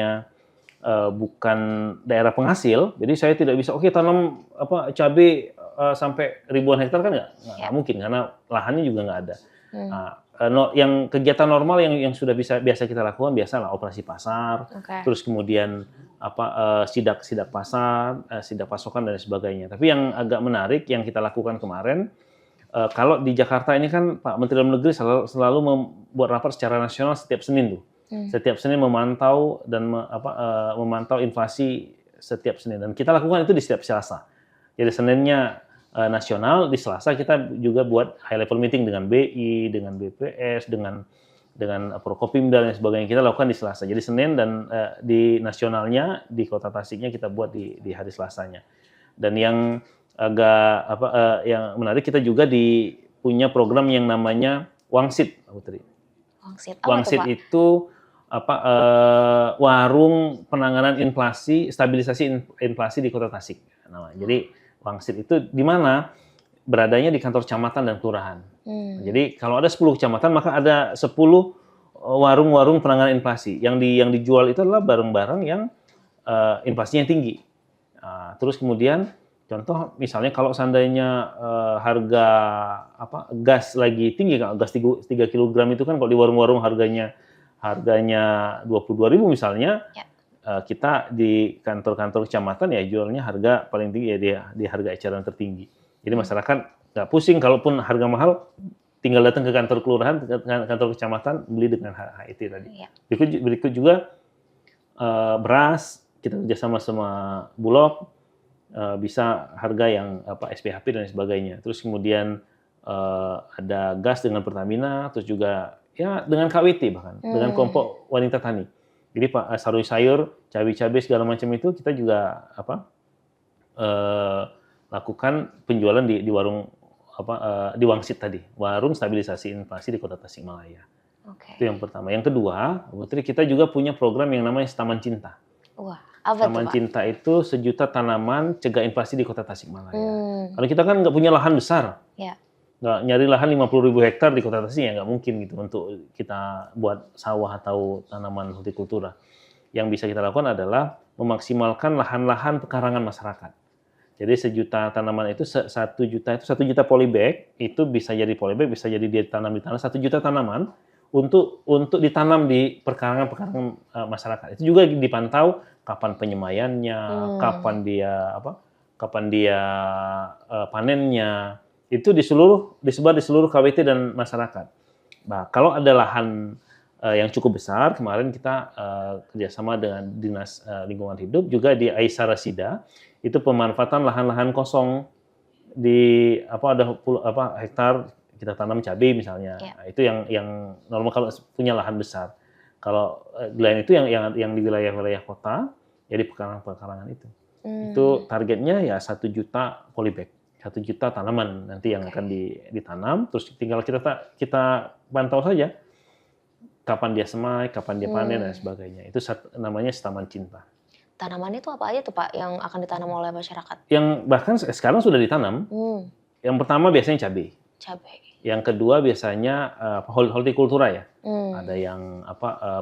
daerah penghasil, jadi saya tidak bisa tanam cabai sampai ribuan hektar, kan nggak mungkin karena lahannya juga nggak ada. Yang kegiatan normal yang sudah biasa kita lakukan biasalah operasi pasar, terus kemudian sidak pasar, sidak pasokan dan sebagainya. Tapi yang agak menarik yang kita lakukan kemarin, kalau di Jakarta ini kan Pak Menteri Dalam Negeri selalu membuat rapat secara nasional setiap Senin tuh. Setiap Senin memantau dan memantau inflasi setiap Senin, dan kita lakukan itu di setiap Selasa. Jadi Seninnya nasional, di Selasa kita juga buat high level meeting dengan BI, dengan BPS, dengan Prokopimda dan sebagainya. Kita lakukan di Selasa. Jadi Senin dan di nasionalnya di Kota Tasiknya kita buat di hari Selasanya. Dan yang agak yang menarik, kita juga punya program yang namanya Wangsit, Pak Putri. Wangsit itu warung penanganan inflasi, stabilisasi inflasi di Kota Tasik. Jadi Wangsit itu di mana? Beradanya di kantor kecamatan dan kelurahan. Jadi kalau ada 10 kecamatan, maka ada 10 warung-warung penanganan inflasi. Yang dijual itu adalah barang-barang yang inflasinya tinggi. Terus kemudian contoh misalnya kalau seandainya harga gas lagi tinggi, gas 3 kg itu kan kalau di warung-warung harganya 22.000 misalnya, kita di kantor-kantor kecamatan ya jualnya harga paling tinggi ya di harga eceran tertinggi. Jadi masyarakat nggak pusing, kalaupun harga mahal tinggal datang ke kantor kelurahan, kantor kecamatan beli dengan HIT tadi. Berikut juga beras, kita kerjasama sama Bulog, bisa harga yang SPHP dan sebagainya. Terus kemudian ada gas dengan Pertamina, terus juga ya dengan KWT bahkan dengan kelompok wanita tani. Jadi sayur, cabai segala macam itu kita juga lakukan penjualan di warung di Wangsit tadi, warung stabilisasi inflasi di Kota Tasikmalaya. Oke. Itu yang pertama. Yang kedua, Putri, kita juga punya program yang namanya Taman Cinta. Wah, apa tuh, Taman Pak? Cinta itu 1.000.000 tanaman cegah inflasi di Kota Tasikmalaya. Karena kita kan nggak punya lahan besar. Ya. Nggak nyari lahan 50.000 hektar di Kota Tasik ya nggak mungkin gitu untuk kita buat sawah atau tanaman hortikultura. Yang bisa kita lakukan adalah memaksimalkan lahan-lahan pekarangan masyarakat. Jadi 1.000.000 tanaman itu 1.000.000 itu 1.000.000 polybag itu bisa jadi polybag, bisa jadi ditanam di tanah 1.000.000 tanaman untuk ditanam di perkarangan masyarakat. Itu juga dipantau kapan penyemaiannya, kapan dia panennya. Itu disebar di seluruh KWT dan masyarakat. Nah, kalau ada lahan yang cukup besar, kemarin kita kerjasama dengan Dinas Lingkungan Hidup juga di Aisara Sida, itu pemanfaatan lahan-lahan kosong di ada hektar kita tanam cabai misalnya. Nah, itu yang normal kalau punya lahan besar. Kalau lain itu yang di wilayah-wilayah kota, jadi pekarangan-pekarangan itu. Itu targetnya ya 1.000.000 polybag. 1.000.000 tanaman nanti yang akan ditanam, terus tinggal kita pantau saja kapan dia semai, kapan dia panen dan sebagainya. Itu namanya Taman Cinta. Tanaman itu apa aja tuh, Pak, yang akan ditanam oleh masyarakat? Yang bahkan sekarang sudah ditanam. Yang pertama biasanya cabai. Yang kedua biasanya hortikultura ya. Ada yang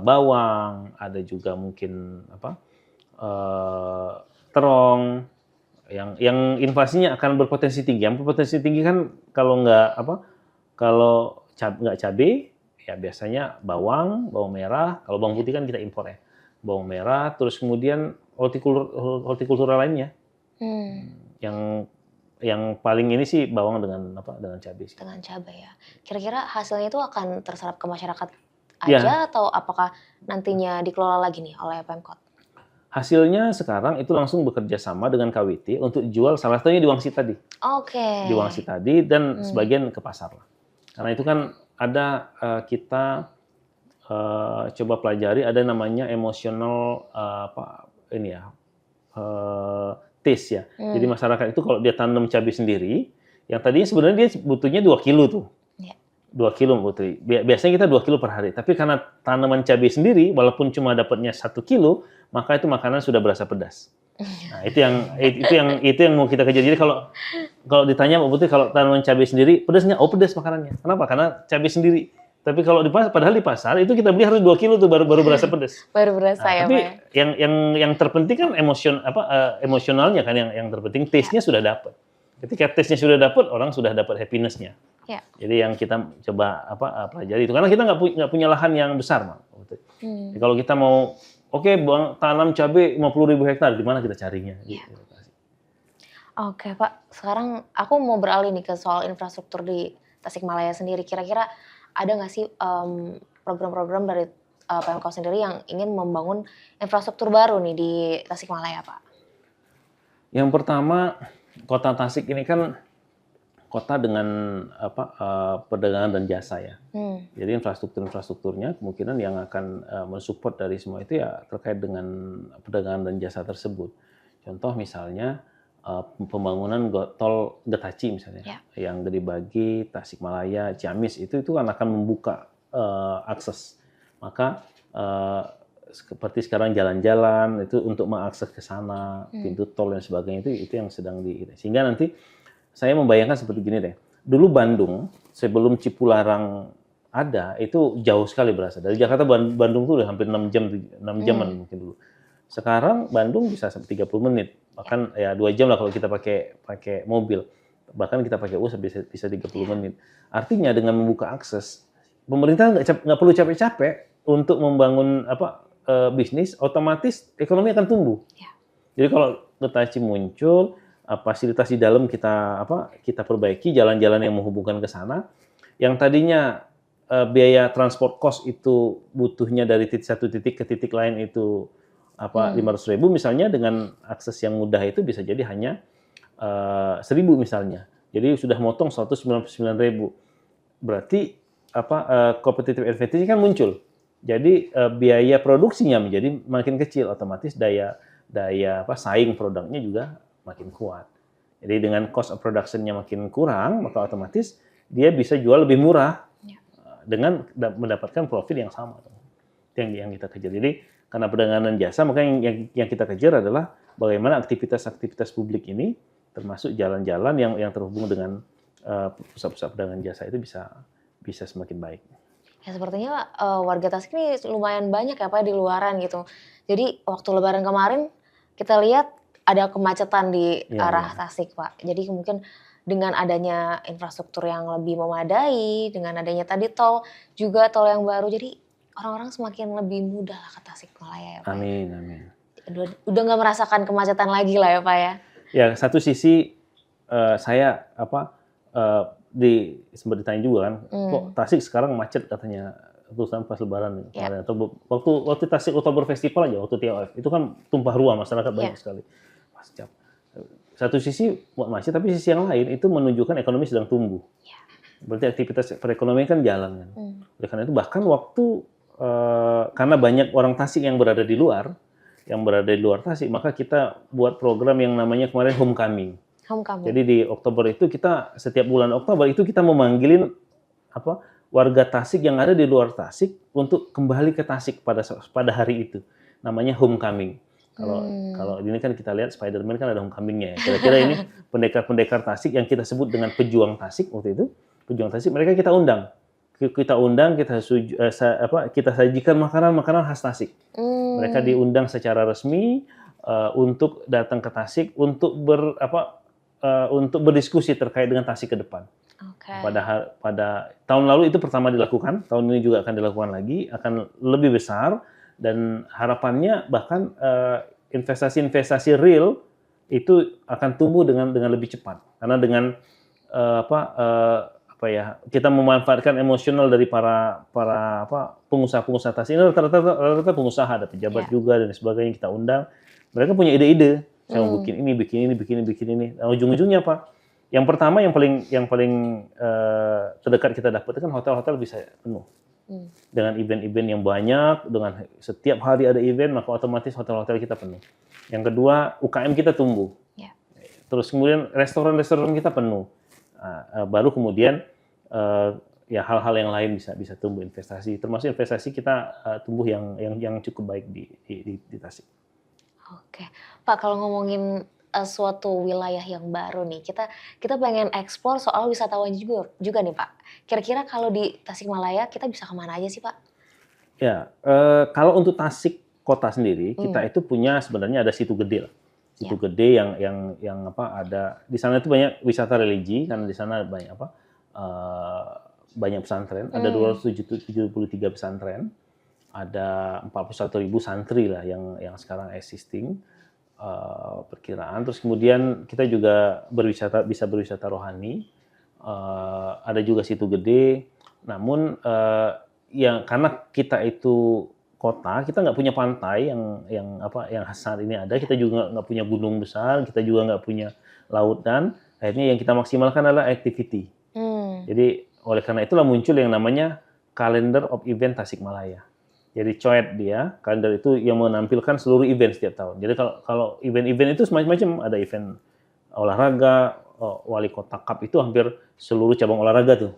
bawang, ada juga mungkin terong. Yang inflasinya akan berpotensi tinggi. Yang berpotensi tinggi kan kalau nggak cabai, ya biasanya bawang merah. Kalau bawang putih kan kita impor ya. Bawang merah, terus kemudian hortikultura lainnya. Yang paling ini sih bawang dengan cabai. Dengan cabai ya. Kira-kira hasilnya itu akan terserap ke masyarakat aja atau apakah nantinya dikelola lagi nih oleh Pemkot? Hasilnya sekarang itu langsung bekerja sama dengan KWT untuk dijual salah satunya di Wangsit tadi. Oke. Di Wangsit tadi dan sebagian ke pasar lah. Karena itu kan ada kita coba pelajari ada namanya emotional taste ya. Jadi masyarakat itu kalau dia tanam cabai sendiri, yang tadinya sebenarnya dia butuhnya 2 kilo tuh. 2 kilo Putri. Biasanya kita 2 kilo per hari. Tapi karena tanaman cabai sendiri, walaupun cuma dapatnya 1 kilo, maka itu makanan sudah berasa pedas. Nah, itu yang mau kita kejar. Jadi kalau ditanya Mbak Putri, kalau tanaman cabai sendiri, pedas nggak? Oh, pedas makanannya. Kenapa? Karena cabai sendiri. Tapi kalau padahal di pasar itu kita beli harus 2 kilo tuh baru berasa pedas. Baru berasa ya, tapi Pak. yang terpenting kan emosionalnya kan yang terpenting taste-nya sudah dapat. Ketika taste-nya sudah dapat, orang sudah dapat happiness-nya. Ya. Jadi yang kita coba pelajari itu karena kita nggak punya lahan yang besar, Mak. Kalau kita mau tanam cabai 50.000 hektar, di mana kita carinya? Ya. Gitu. Oke, Pak. Sekarang aku mau beralih nih ke soal infrastruktur di Tasikmalaya sendiri. Kira-kira ada nggak sih program-program dari Pemkot sendiri yang ingin membangun infrastruktur baru nih di Tasikmalaya, Pak? Yang pertama, Kota Tasik ini kan kota dengan perdagangan dan jasa ya. Jadi infrastrukturnya kemungkinan yang akan mensupport dari semua itu ya terkait dengan perdagangan dan jasa tersebut. Contoh misalnya pembangunan tol Getaci misalnya, yang Gede Bagi, Tasikmalaya, Ciamis itu kan akan membuka akses. Maka seperti sekarang jalan-jalan itu untuk mengakses ke sana, pintu tol dan sebagainya itu yang sedang sehingga nanti saya membayangkan seperti gini deh. Dulu Bandung sebelum Cipularang ada itu jauh sekali berasa. Dari Jakarta Bandung tuh udah hampir 6 jaman mungkin dulu. Sekarang Bandung bisa sampai 30 menit. Bahkan ya 2 jam lah kalau kita pakai mobil. Bahkan kita pakai bus bisa 30 menit. Artinya dengan membuka akses, pemerintah nggak perlu capek-capek untuk membangun bisnis, otomatis ekonomi akan tumbuh. Jadi kalau Getaci muncul, fasilitas di dalam kita perbaiki, jalan-jalan yang menghubungkan ke sana. Yang tadinya biaya transport cost itu butuhnya dari satu titik ke titik lain itu 500.000 misalnya, dengan akses yang mudah itu bisa jadi hanya 1.000 misalnya. Jadi sudah motong 199.000. Berarti competitive advantage kan muncul. Jadi biaya produksinya menjadi makin kecil, otomatis daya saing produknya juga makin kuat. Jadi dengan cost of production-nya makin kurang, maka otomatis dia bisa jual lebih murah dengan mendapatkan profit yang sama. Itu yang kita kejar. Jadi karena perdagangan jasa, maka yang kita kejar adalah bagaimana aktivitas-aktivitas publik ini, termasuk jalan-jalan yang terhubung dengan pusat-pusat perdagangan jasa itu bisa semakin baik. Ya sepertinya warga Tasik ini lumayan banyak ya Pak di luaran gitu. Jadi waktu Lebaran kemarin kita lihat ada kemacetan di arah Tasik Pak. Jadi mungkin dengan adanya infrastruktur yang lebih memadai, dengan adanya tadi tol, juga tol yang baru, jadi orang-orang semakin lebih mudah lah ke Tasikmalaya ya Pak. Amin, amin. Udah nggak merasakan kemacetan lagi lah ya Pak ya. Ya, satu sisi saya sempat ditanya juga kan, kok Tasik sekarang macet katanya, terusan pas Lebaran kemarin. Atau waktu Tasik Oktober Festival aja, waktu TOF, itu kan tumpah ruah, masyarakat banyak sekali. Satu sisi buat macet, tapi sisi yang lain itu menunjukkan ekonomi sedang tumbuh. Berarti aktivitas perekonomian kan jalan kan. Oleh karena itu bahkan waktu karena banyak orang Tasik yang berada di luar Tasik, maka kita buat program yang namanya kemarin Homecoming. Jadi di Oktober itu setiap bulan Oktober itu kita memanggilin warga Tasik yang ada di luar Tasik untuk kembali ke Tasik pada hari itu. Namanya Homecoming. Kalau ini kan kita lihat Spider-Man kan ada Homecoming-nya ya. Kira-kira ini pendekar-pendekar Tasik yang kita sebut dengan pejuang Tasik waktu itu. Pejuang Tasik, mereka kita undang, kita sajikan makanan khas Tasik. Mereka diundang secara resmi untuk datang ke Tasik untuk berdiskusi terkait dengan Tasik ke depan. Pada tahun lalu itu pertama dilakukan, tahun ini juga akan dilakukan lagi, akan lebih besar, dan harapannya bahkan investasi-investasi real itu akan tumbuh dengan lebih cepat, karena dengan kita memanfaatkan emosional dari para pengusaha-pengusaha Tasik. Ini rata-rata pengusaha, ada pejabat juga dan sebagainya, kita undang. Mereka punya ide-ide, saya mau bikin ini. Nah, ujung-ujungnya apa? Yang pertama yang paling terdekat kita dapat kan hotel-hotel bisa penuh. Dengan event-event yang banyak, dengan setiap hari ada event, maka otomatis hotel-hotel kita penuh. Yang kedua, UKM kita tumbuh. Terus kemudian restoran-restoran kita penuh. Baru kemudian hal-hal yang lain bisa tumbuh, investasi, termasuk investasi kita tumbuh yang cukup baik di Tasik. Oke, Pak, kalau ngomongin suatu wilayah yang baru nih, kita pengen eksplor soal wisatawan juga nih Pak. Kira-kira kalau di Tasikmalaya kita bisa kemana aja sih Pak? Ya, kalau untuk Tasik kota sendiri, kita itu punya sebenarnya ada Situ Gede lah. Situ Gede yang ada di sana itu banyak wisata religi, karena di sana banyak pesantren, ada 273 pesantren, ada 41.000 santri lah yang sekarang existing. Perkiraan. Terus kemudian kita juga bisa berwisata rohani. Ada juga Situ Gede. Namun karena kita itu kota, kita nggak punya pantai yang saat ini ada. Kita juga nggak punya gunung besar, kita juga nggak punya lautan. Akhirnya yang kita maksimalkan adalah activity. Jadi oleh karena itulah muncul yang namanya Calendar of Event Tasikmalaya. Jadi COET dia, kalender itu yang menampilkan seluruh event setiap tahun. Jadi kalau event-event itu semacam ada event olahraga, Wali Kota Cup itu hampir seluruh cabang olahraga tuh.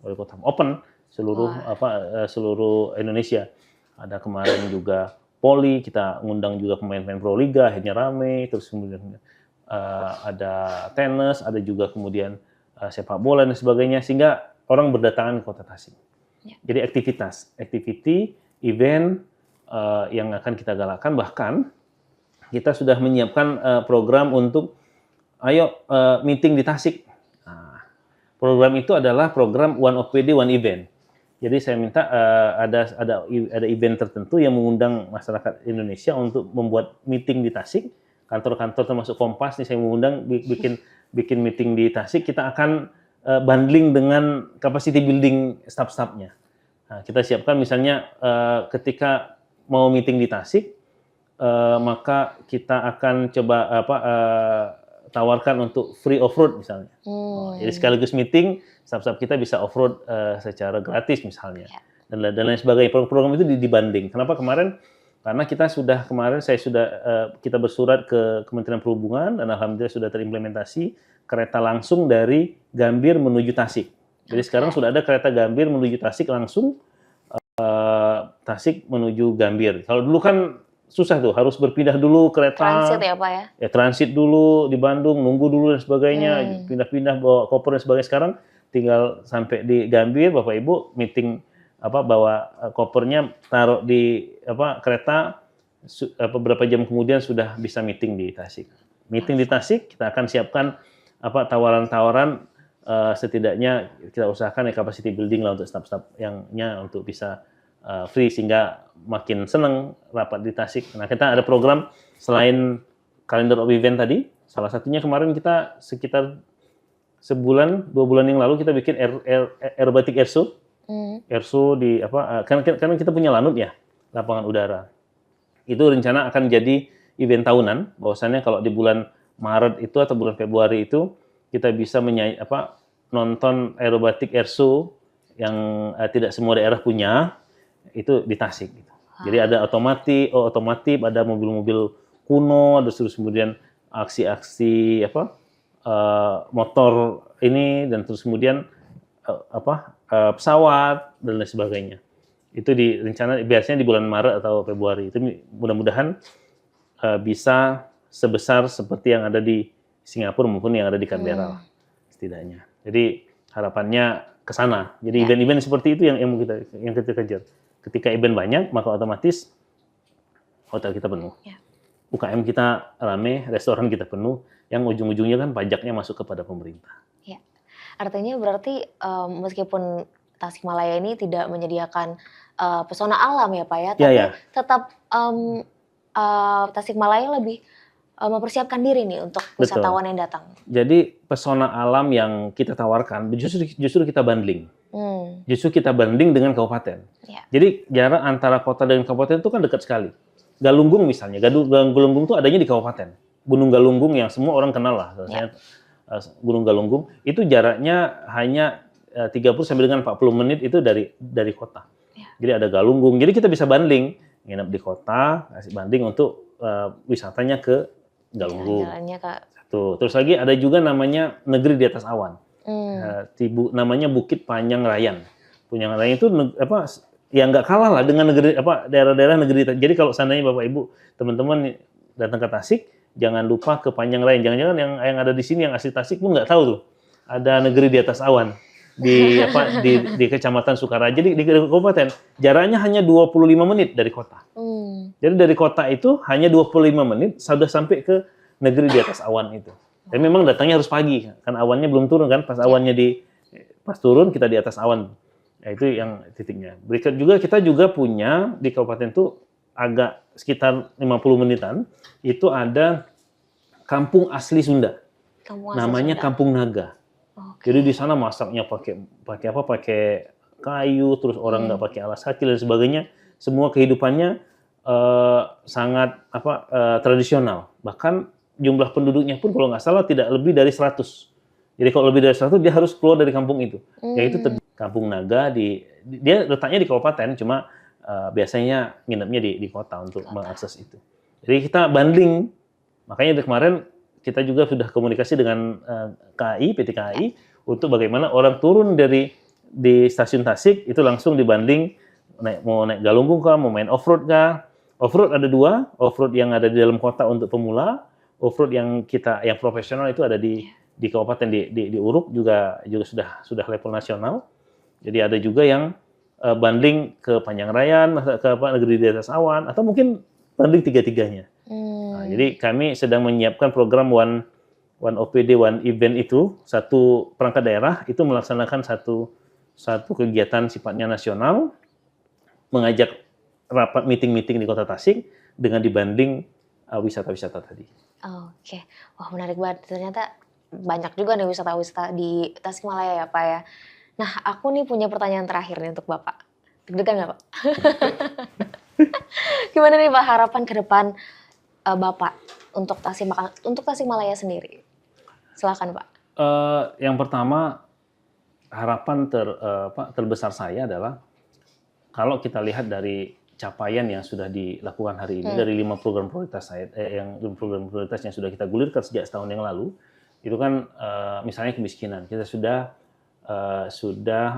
Wali Kota Open seluruh Indonesia. Ada kemarin juga Poli, kita ngundang juga pemain-pemain Pro Liga, akhirnya rame. Terus kemudian ada tenis, ada juga kemudian sepak bola dan sebagainya, sehingga orang berdatangan ke Kota Tasik. Jadi activity, event yang akan kita galakkan, bahkan kita sudah menyiapkan program untuk meeting di Tasik. Nah, program itu adalah program One OPD One Event. Jadi saya minta ada event tertentu yang mengundang masyarakat Indonesia untuk membuat meeting di Tasik. Kantor-kantor termasuk Kompas nih saya mengundang bikin meeting di Tasik. Kita akan bundling dengan capacity building staff-staffnya. Nah, kita siapkan misalnya ketika mau meeting di Tasik, maka kita akan coba tawarkan untuk free off-road misalnya. Jadi sekaligus meeting, staff-staff kita bisa off-road secara gratis misalnya. dan lain sebagainya. Program itu dibanding. Kenapa kemarin? Karena kita bersurat ke Kementerian Perhubungan dan alhamdulillah sudah terimplementasi kereta langsung dari Gambir menuju Tasik. Jadi sekarang sudah ada kereta Gambir menuju Tasik langsung, Tasik menuju Gambir. Kalau dulu kan susah tuh, harus berpindah dulu kereta. Transit ya Pak ya? Ya transit dulu di Bandung, nunggu dulu dan sebagainya, pindah-pindah bawa koper dan sebagainya. Sekarang tinggal sampai di Gambir, Bapak Ibu meeting bawa kopernya, taruh di kereta, beberapa jam kemudian sudah bisa meeting di Tasik. Meeting di Tasik, kita akan siapkan tawaran-tawaran, setidaknya kita usahakan capacity building lah untuk staf-staf yangnya untuk bisa free sehingga makin senang rapat di Tasik. Nah, kita ada program selain calendar of event tadi, salah satunya kemarin kita sekitar sebulan, 2 bulan yang lalu kita bikin aerobatic air show. Air show di karena kita punya Lanut ya, lapangan udara. Itu rencana akan jadi event tahunan, bahwasannya kalau di bulan Maret itu atau bulan Februari itu kita bisa nonton aerobatic air show yang tidak semua daerah punya, itu di Tasik gitu. Jadi ada otomotif, ada mobil-mobil kuno, terus kemudian aksi-aksi motor ini, dan terus kemudian pesawat dan lain sebagainya. Itu direncana biasanya di bulan Maret atau Februari. Itu mudah-mudahan bisa sebesar seperti yang ada di Singapura maupun yang ada di Canberra setidaknya. Jadi harapannya ke sana. Jadi event-event seperti itu yang kita kejar. Ketika event banyak, maka otomatis hotel kita penuh. UKM kita rame, restoran kita penuh, yang ujung-ujungnya kan pajaknya masuk kepada pemerintah. Ya. Artinya berarti meskipun Tasikmalaya ini tidak menyediakan pesona alam ya Pak ya, tapi tetap Tasikmalaya lebih mempersiapkan diri nih untuk wisatawan yang datang. Jadi pesona alam yang kita tawarkan justru kita bundling. Justru kita banding dengan kabupaten. Jadi jarak antara kota dengan kabupaten itu kan dekat sekali. Galunggung misalnya, Galunggung itu adanya di kabupaten. Gunung Galunggung yang semua orang kenal lah. Gunung Galunggung itu jaraknya hanya 30 sampai dengan 40 menit itu dari kota. Jadi ada Galunggung. Jadi kita bisa banding, nginep di kota, kasih banding untuk wisatanya ke Galunggung. Terus lagi ada juga namanya negeri di atas awan. Namanya Bukit Panjang Rayan. Panjang Rayan itu ya nggak kalah lah dengan daerah-daerah negeri. Jadi kalau seandainya Bapak Ibu teman-teman datang ke Tasik, jangan lupa ke Panjang Rayan. Jangan-jangan yang ada di sini yang asli Tasik pun nggak tahu tuh ada negeri di atas awan di Kecamatan Sukaraja di kabupaten. Jaraknya hanya 25 menit dari kota. Jadi dari kota itu hanya 25 menit sudah sampai ke negeri di atas awan itu. Dan memang datangnya harus pagi, kan awannya belum turun kan, pas turun kita di atas awan. Nah, itu yang titiknya. Berikut juga kita juga punya di kabupaten itu agak sekitar 50 menitan, itu ada kampung asli Sunda. Namanya Kampung Naga. Jadi di sana masaknya pakai kayu, terus orang nggak pakai alas kaki dan sebagainya. Semua kehidupannya sangat tradisional. Bahkan jumlah penduduknya pun kalau nggak salah tidak lebih dari 100. Jadi kalau lebih dari 100 dia harus keluar dari kampung itu. Yaitu Kampung Naga dia letaknya di kabupaten, cuma biasanya nginepnya di kota untuk mengakses itu. Jadi kita banding. Makanya dari kemarin kita juga sudah komunikasi dengan PT KAI untuk bagaimana orang turun di stasiun Tasik itu langsung dibanding mau naik Galunggung kah, mau main off-road kah. Off-road ada 2, off-road yang ada di dalam kota untuk pemula, off-road yang profesional itu ada di kabupaten di Uruk juga sudah level nasional. Jadi ada juga yang banding ke Panjang Rayan, ke negeri di atas awan, atau mungkin banding tiga-tiganya. Nah, jadi kami sedang menyiapkan program One OPD One Event itu, satu perangkat daerah itu melaksanakan satu kegiatan sifatnya nasional, mengajak rapat meeting-meeting di Kota Tasik dengan dibanding wisata-wisata tadi. Oke, wah menarik banget. Ternyata banyak juga nih wisata-wisata di Tasikmalaya ya Pak ya. Nah aku nih punya pertanyaan terakhir nih untuk Bapak. Deg-degan nggak Pak? Gimana nih Pak harapan ke depan Bapak untuk Tasikmalaya sendiri? Silakan Pak. Yang pertama harapan terbesar saya adalah kalau kita lihat dari capaian yang sudah dilakukan hari ini dari 5 program prioritas yang sudah kita gulirkan sejak setahun yang lalu, itu kan misalnya kemiskinan, kita sudah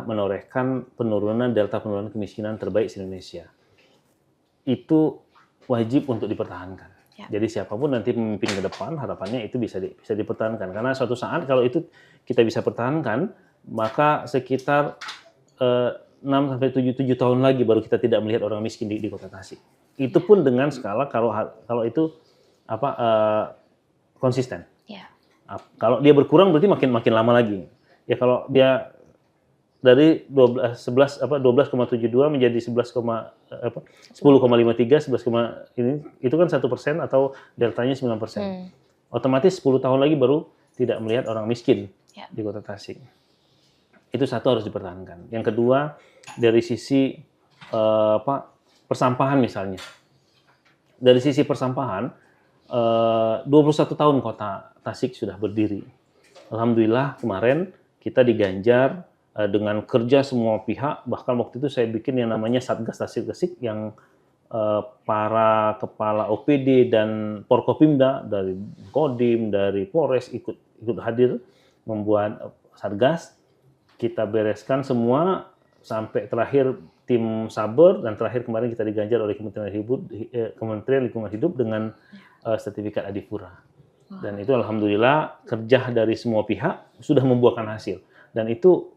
menorehkan delta penurunan kemiskinan terbaik di Indonesia. Itu wajib untuk dipertahankan. Ya. Jadi siapapun nanti pemimpin ke depan, harapannya itu bisa dipertahankan. Karena suatu saat kalau itu kita bisa pertahankan, maka sekitar 6-7 tahun lagi baru kita tidak melihat orang miskin di Kota Tasik. Itu pun dengan skala kalau itu konsisten. Ya. Kalau dia berkurang berarti makin lama lagi. Ya kalau dia dari 12,72 menjadi 10,53, 11, ini itu kan 1% atau deltanya 9%. Otomatis 10 tahun lagi baru tidak melihat orang miskin di Kota Tasik. Itu satu harus dipertahankan. Yang kedua dari sisi persampahan misalnya. Dari sisi persampahan 21 tahun Kota Tasik sudah berdiri. Alhamdulillah kemarin kita diganjar dengan kerja semua pihak, bahkan waktu itu saya bikin yang namanya Satgas Tasik yang para kepala OPD dan Porkopimda dari Kodim, dari Polres ikut hadir membuat Satgas. Kita bereskan semua sampai terakhir tim Saber dan terakhir kemarin kita diganjar oleh Kementerian Lingkungan Hidup dengan sertifikat Adipura. Dan itu alhamdulillah kerja dari semua pihak sudah membuahkan hasil dan itu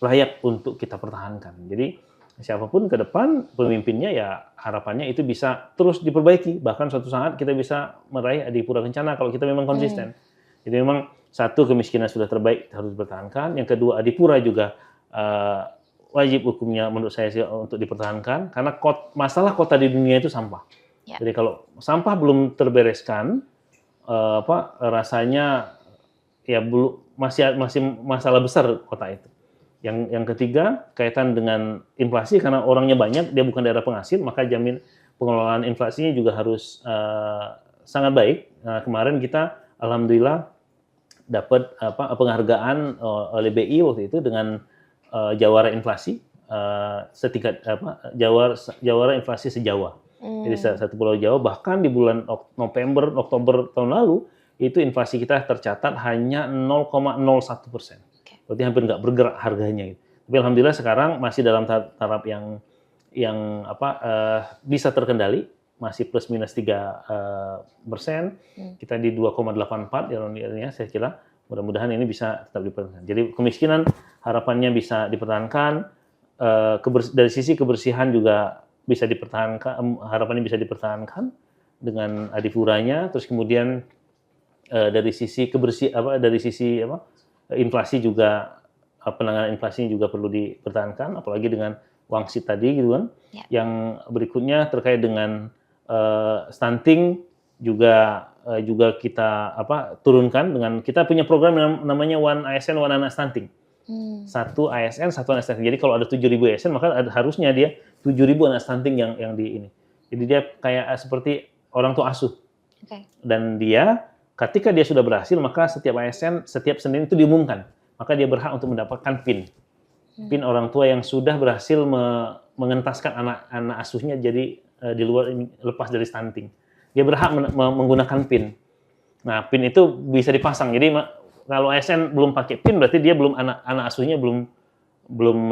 layak untuk kita pertahankan. Jadi siapapun ke depan pemimpinnya ya harapannya itu bisa terus diperbaiki. Bahkan suatu saat kita bisa meraih Adipura Kencana kalau kita memang konsisten. Jadi memang satu, kemiskinan sudah terbaik harus dipertahankan. Yang kedua, Adipura juga wajib hukumnya menurut saya untuk dipertahankan karena masalah kota di dunia itu sampah. Ya. Jadi kalau sampah belum terbereskan, rasanya ya masih masalah besar kota itu. Yang ketiga, kaitan dengan inflasi, karena orangnya banyak, dia bukan daerah penghasil, maka jamin pengelolaan inflasinya juga harus sangat baik. Nah, kemarin kita alhamdulillah dapat penghargaan oleh BI waktu itu dengan jawara inflasi setingkat jawara inflasi se-Jawa. Jadi satu pulau Jawa, bahkan di bulan Oktober tahun lalu itu inflasi kita tercatat hanya 0,01%. Berarti hampir nggak bergerak harganya. Tapi alhamdulillah sekarang masih dalam taraf yang bisa terkendali, masih plus minus 3%. Kita di 2,84 year-on-year-nya, saya kira mudah-mudahan ini bisa tetap dipertahankan. Jadi kemiskinan harapannya bisa dipertahankan, dari sisi kebersihan juga bisa dipertahankan, harapannya bisa dipertahankan dengan Adipuranya. Terus kemudian dari sisi inflasi juga, penanganan inflasi juga perlu dipertahankan, apalagi dengan wangsit tadi gitu kan. Ya. Yang berikutnya terkait dengan stunting juga kita turunkan dengan kita punya program yang namanya One ASN One Anak Stunting. Satu ASN, satu anak stunting. Jadi kalau ada 7.000 ASN maka harusnya dia 7.000 anak stunting yang di ini. Jadi dia kayak seperti orang tua asuh. Okay. Dan dia ketika dia sudah berhasil, maka setiap ASN, setiap Senin itu diumumkan. Maka dia berhak untuk mendapatkan PIN. PIN orang tua yang sudah berhasil mengentaskan anak asuhnya jadi di luar, lepas dari stunting. Dia berhak menggunakan PIN. Nah, PIN itu bisa dipasang. Jadi kalau ASN belum pakai PIN, berarti dia belum anak asuhnya belum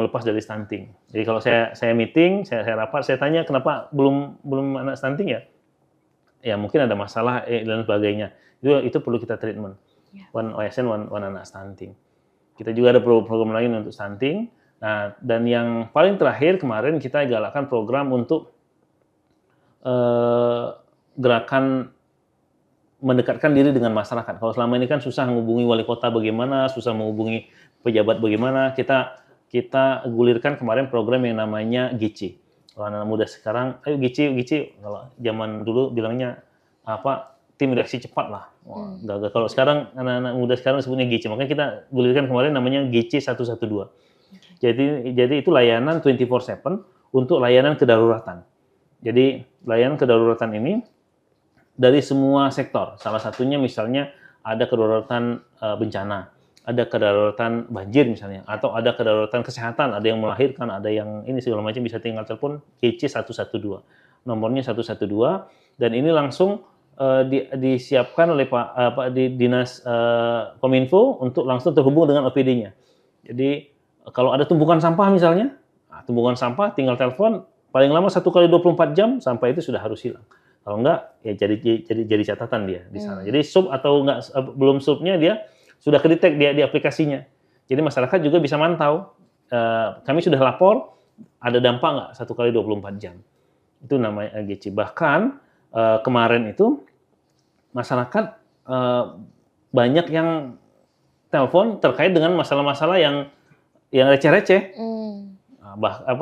lepas dari stunting. Jadi kalau saya meeting, saya rapat, saya tanya kenapa belum anak stunting ya? Ya mungkin ada masalah dan sebagainya. Itu perlu kita treatment. One ASN, one anak stunting. Kita juga ada program lain untuk stunting. Nah, dan yang paling terakhir kemarin kita galakkan program untuk gerakan mendekatkan diri dengan masyarakat. Kalau selama ini kan susah menghubungi wali kota bagaimana, susah menghubungi pejabat bagaimana, kita gulirkan kemarin program yang namanya GICI. Kalau anak muda sekarang, ayo GICI. Kalau zaman dulu bilangnya tim reaksi cepat lah. Kalau sekarang anak-anak muda sekarang sebutnya GICI. Makanya kita gulirkan kemarin namanya GICI 112. Jadi itu layanan 24/7 untuk layanan kedaruratan. Jadi layanan kedaruratan ini dari semua sektor. Salah satunya misalnya ada kedaruratan bencana, ada kedaruratan banjir misalnya, atau ada kedaruratan kesehatan, ada yang melahirkan, ada yang ini segala macam, bisa tinggal telepon GC 112. Nomornya 112, dan ini langsung disiapkan oleh di Dinas Kominfo untuk langsung terhubung dengan OPD-nya. Jadi kalau ada tumpukan sampah misalnya, tumpukan sampah tinggal telepon, paling lama 1 kali 24 jam sampah itu sudah harus hilang. Kalau enggak ya jadi catatan dia di sana. Jadi sub atau enggak belum subnya dia sudah kedetek dia di aplikasinya. Jadi masyarakat juga bisa mantau. Kami sudah lapor ada dampak nggak 1 kali 24 jam. Itu namanya GC. Bahkan kemarin itu masyarakat banyak yang telepon terkait dengan masalah-masalah yang receh-receh.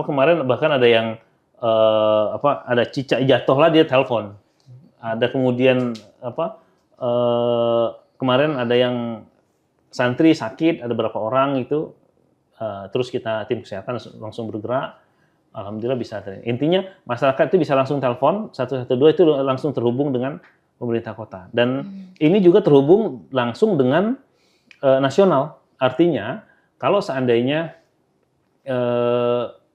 Kemarin bahkan ada yang ada cicak jatuh lah dia telepon. Ada kemudian kemarin ada yang santri sakit, ada berapa orang itu, terus tim kesehatan langsung bergerak, alhamdulillah bisa. Intinya masyarakat itu bisa langsung telepon 112 itu langsung terhubung dengan pemerintah kota. Dan ini juga terhubung langsung dengan nasional. Artinya kalau seandainya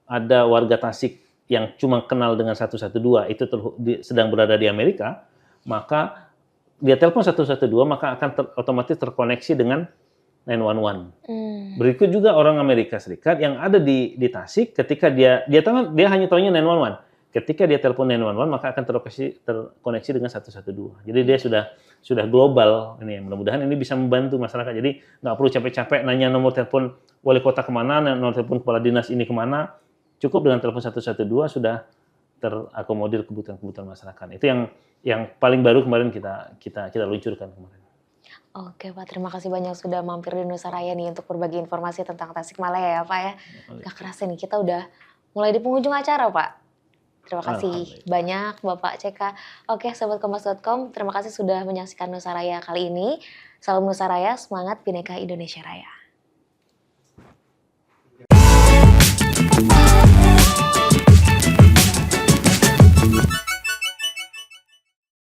ada warga Tasik yang cuma kenal dengan 112 itu sedang berada di Amerika, maka dia telepon 112 maka akan otomatis terkoneksi dengan 911. Berikut juga orang Amerika Serikat yang ada di Tasik, ketika dia hanya tahunya 911. Ketika dia telepon 911 maka akan terkoneksi dengan 112. Jadi dia sudah global ini. Mudah-mudahan ini bisa membantu masyarakat. Jadi nggak perlu capek-capek nanya nomor telepon wali kota kemana, nomor telepon kepala dinas ini kemana. Cukup dengan telepon 112 sudah terakomodir kebutuhan masyarakat. Itu yang paling baru kemarin kita luncurkan kemarin. Oke Pak, terima kasih banyak sudah mampir di Nusa Raya nih untuk berbagi informasi tentang Tasikmalaya ya Pak ya. Gak kerasa nih kita udah mulai di penghujung acara Pak. Terima kasih banyak Bapak CK. Oke Sobat Kompas.com, terima kasih sudah menyaksikan Nusa Raya kali ini. Salam Nusa Raya, semangat Bhinneka Indonesia Raya.